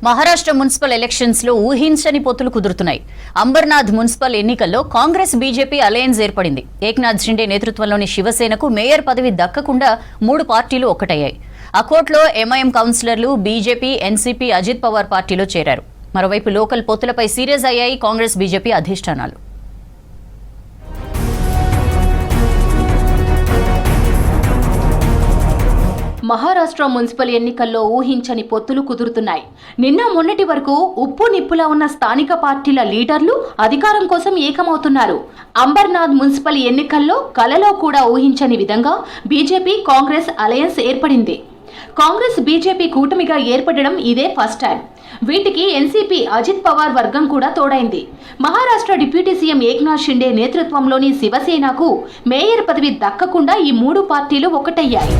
Maharashtra municipal elections లో ఊహించని పొత్తులు కుదురుతున్నాయి. అంబర్నాథ్ మున్సిపల్ ఎన్నికల్లో కాంగ్రెస్ బీజేపీ అలయన్స్ ఏర్పడింది. ఏక్నాథ్ షిండే నేతృత్వంలోని శివసేనకు మేయర్ పదవి దక్కకుండా 3 పార్టీలు ఒక్కటయ్యాయి. అకోట్లో ఎంఐఎం కౌన్సిలర్లు బీజేపీ, ఎన్సీపీ, అజిత్ పవార్ పార్టీలో చేరారు. మరోవైపు లోకల్ పొత్తులపై సీరియస్ అయ్యాయి కాంగ్రెస్ బీజేపీ అధిష్టానాలు. మహారాష్ట్ర మున్సిపల్ ఎన్నికల్లో ఊహించని పొత్తులు కుదురుతున్నాయి. నిన్న మొన్నటి వరకు ఉప్పు నిప్పులా ఉన్న స్థానిక పార్టీల లీడర్లు అధికారం కోసం ఏకమవుతున్నారు. అంబర్నాథ్ మున్సిపల్ ఎన్నికల్లో కలలో కూడా ఊహించని విధంగా బీజేపీ కాంగ్రెస్ అలయన్స్ ఏర్పడింది. కాంగ్రెస్ బీజేపీ కూటమిగా ఏర్పడడం ఇదే ఫస్ట్ టైం. వీటికి ఎన్సీపీ అజిత్ పవార్ వర్గం కూడా తోడైంది. మహారాష్ట్ర డిప్యూటీ సీఎం ఏక్నాథ్ షిండే నేతృత్వంలోని శివసేనకు మేయర్ పదవి దక్కకుండా ఈ 3 పార్టీలు ఒకటయ్యాయి.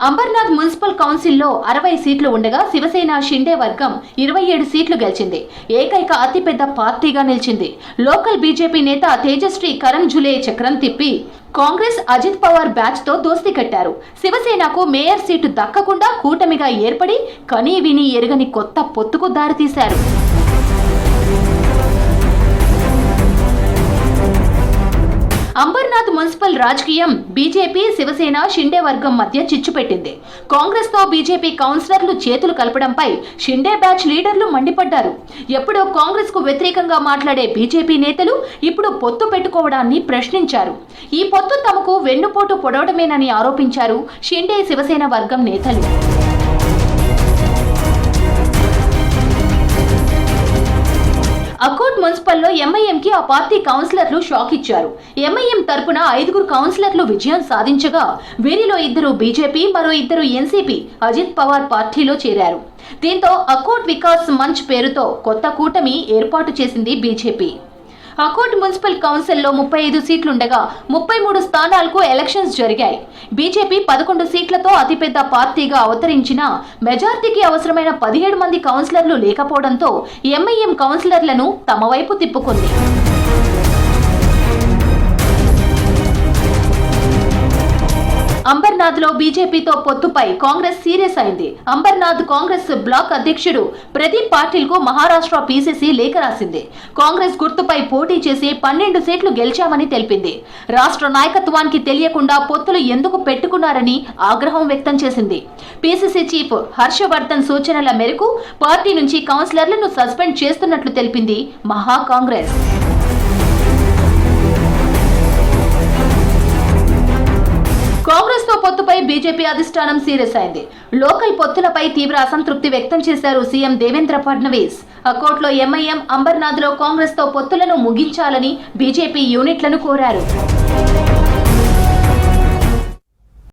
అంబర్నాథ్ మున్సిపల్ కౌన్సిల్లో 60 సీట్లు ఉండగా శివసేన షిండే వర్గం 27 సీట్లు గెలిచింది. ఏకైక అతిపెద్ద పార్టీగా నిలిచింది. లోకల్ బీజేపీ నేత తేజశ్రీ కరణ్ జులే చక్రం తిప్పి కాంగ్రెస్ అజిత్ పవార్ బ్యాచ్ తో దోస్తీ కట్టారు. శివసేనకు మేయర్ సీటు దక్కకుండా కూటమిగా ఏర్పడి కనీ విని ఎరగని కొత్త పొత్తుకు దారితీశారు. అంబర్నాథ్ మున్సిపల్ రాజకీయం బీజేపీ, శివసేన, షిండే వర్గం మధ్య చిచ్చు పెట్టింది. కాంగ్రెస్ తో బీజేపీ కౌన్సిలర్లు చేతులు కలపడంపై షిండే బ్యాచ్ లీడర్లు మండిపడ్డారు. ఎప్పుడో కాంగ్రెస్ కు వ్యతిరేకంగా మాట్లాడే బీజేపీ నేతలు ఇప్పుడు పొత్తు పెట్టుకోవడాన్ని ప్రశ్నించారు. ఈ పొత్తు తమకు వెన్నుపోటు పొడవడమేనని ఆరోపించారు షిండే, శివసేన వర్గం నేతలు. అకోట్ మున్సిపల్లో ఎంఐఎంకి ఆ పార్టీ కౌన్సిలర్లు షాక్ ఇచ్చారు. ఎంఐఎం తరపున 5 కౌన్సిలర్లు విజయం సాధించగా వీరిలో 2 బీజేపీ, మరో 2 ఎన్సీపీ, అజిత్ పవార్ పార్టీలో చేరారు. దీంతో అకోట్ వికాస్ మంచ్ పేరుతో కొత్త కూటమి ఏర్పాటు చేసింది బీజేపీ. అకోట్ మున్సిపల్ కౌన్సిల్లో 35 సీట్లుండగా 33 స్థానాలకు ఎలక్షన్స్ జరిగాయి. బీజేపీ 11 సీట్లతో అతిపెద్ద పార్టీగా అవతరించిన మెజార్టీకి అవసరమైన 17 మంది కౌన్సిలర్లు లేకపోవడంతో ఎంఐఎం కౌన్సిలర్లను తమ వైపు తిప్పుకుంది. అంబర్నాథ్ లో బీజేపీతో పొత్తుపై కాంగ్రెస్ సీరియస్ అయింది. అంబర్నాథ్ కాంగ్రెస్ బ్లాక్ అధ్యక్షుడు ప్రదీప్ పాటిల్ కు మహారాష్ట్ర పీసీసీ లేఖ రాసింది. కాంగ్రెస్ గుర్తుపై పోటీ చేసి 12 సీట్లు గెలిచామని తెలిపింది. రాష్ట్ర నాయకత్వానికి తెలియకుండా పొత్తులు ఎందుకు పెట్టుకున్నారని ఆగ్రహం వ్యక్తం చేసింది. పీసీసీ చీఫ్ హర్షవర్ధన్ సూచనల మేరకు పార్టీ నుంచి కౌన్సిలర్లను సస్పెండ్ చేస్తున్నట్లు తెలిపింది మహా కాంగ్రెస్. కాంగ్రెస్ తో పొత్తుపై బీజేపీ అధిష్టానం సీరియస్ అయింది. లోకల్ పొత్తులపై తీవ్ర అసంతృప్తి వ్యక్తం చేశారు సీఎం దేవేంద్ర ఫడ్నవీస్. అకోట్లో ఎంఐఎం, అంబర్నాథ్ లో కాంగ్రెస్ తో పొత్తులను ముగించాలని బీజేపీ యూనిట్లను కోరారు.